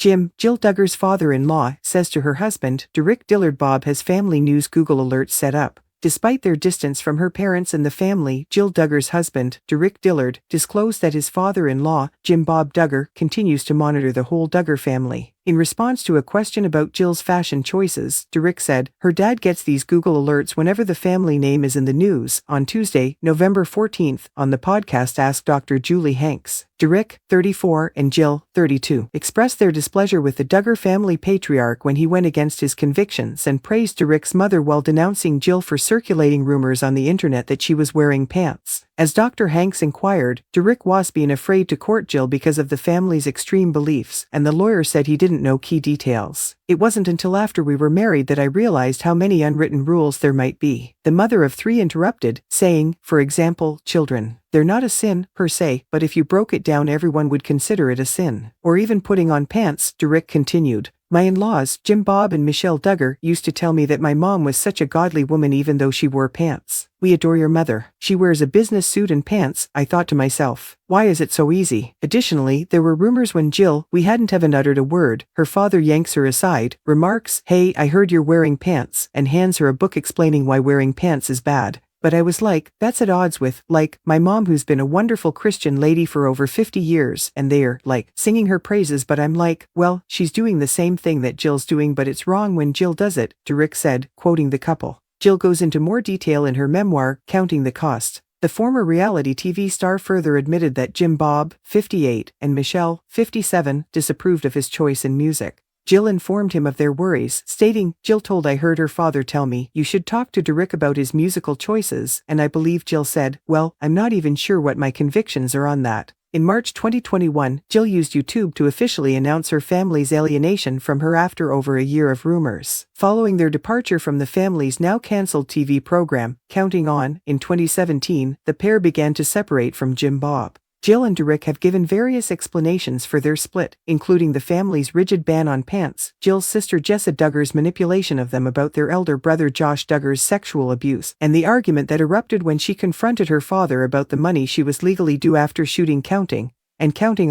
Jill Duggar's father-in-law, says to her husband, Jill. Bob has family news Google alerts set up. Despite their distance from her parents and the family, Jill Duggar's husband, Dillard, disclosed that his father-in-law, Bob Duggar, continues to monitor the whole Duggar family. In response to a question about Jill's fashion choices, Durick said, her dad gets these Google alerts whenever the family name is in the news. On Tuesday, November 14th, on the podcast Ask Dr. Julie Hanks, Durick, 34, and Jill, 32, expressed their displeasure with the Duggar family patriarch when he went against his convictions and praised Durick's mother while denouncing Jill for circulating rumors on the internet that she was wearing pants. As Dr. Hanks inquired, Durick was being afraid to court Jill because of the family's extreme beliefs, and the lawyer said he didn't know key details. It wasn't until after we were married that I realized how many unwritten rules there might be. The mother of three interrupted, saying, for example, children. They're not a sin, per se, but if you broke it down everyone would consider it a sin. Or even putting on pants, Durick continued. My in-laws, Bob and Michelle Duggar, used to tell me that my mom was such a godly woman even though she wore pants. We adore your mother. She wears a business suit and pants, I thought to myself. Why is it so easy? Additionally, there were rumors when Jill, we hadn't even uttered a word, her father yanks her aside, remarks, hey, I heard you're wearing pants, and hands her a book explaining why wearing pants is bad. But I was like, that's at odds with, like, my mom who's been a wonderful Christian lady for over 50 years, and they're, like, singing her praises, but I'm like, well, she's doing the same thing that Jill's doing but it's wrong when Jill does it, Durick said, quoting the couple. Jill goes into more detail in her memoir, Counting the Cost. The former reality TV star further admitted that Bob, 58, and Michelle, 57, disapproved of his choice in music. Jill informed him of their worries, stating, Jill told I heard her father tell me, you should talk to Durick about his musical choices, and I believe Jill said, well, I'm not even sure what my convictions are on that. In March 2021, Jill used YouTube to officially announce her family's alienation from her after over a year of rumors. Following their departure from the family's now cancelled TV program, Counting On, in 2017, the pair began to separate from Bob. Jill and Durick have given various explanations for their split, including the family's rigid ban on pants, Jill's sister Jessa Duggar's manipulation of them about their elder brother Josh Duggar's sexual abuse, and the argument that erupted when she confronted her father about the money she was legally due after shooting Counting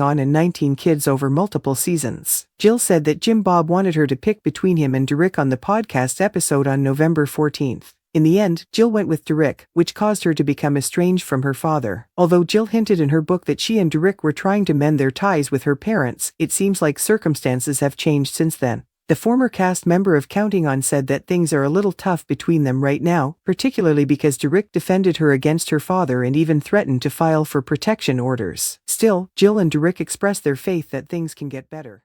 On and 19 Kids over multiple seasons. Jill said that Bob wanted her to pick between him and Durick on the podcast episode on November 14th. In the end, Jill went with Durick, which caused her to become estranged from her father. Although Jill hinted in her book that she and Durick were trying to mend their ties with her parents, it seems like circumstances have changed since then. The former cast member of Counting On said that things are a little tough between them right now, particularly because Durick defended her against her father and even threatened to file for protection orders. Still, Jill and Durick expressed their faith that things can get better.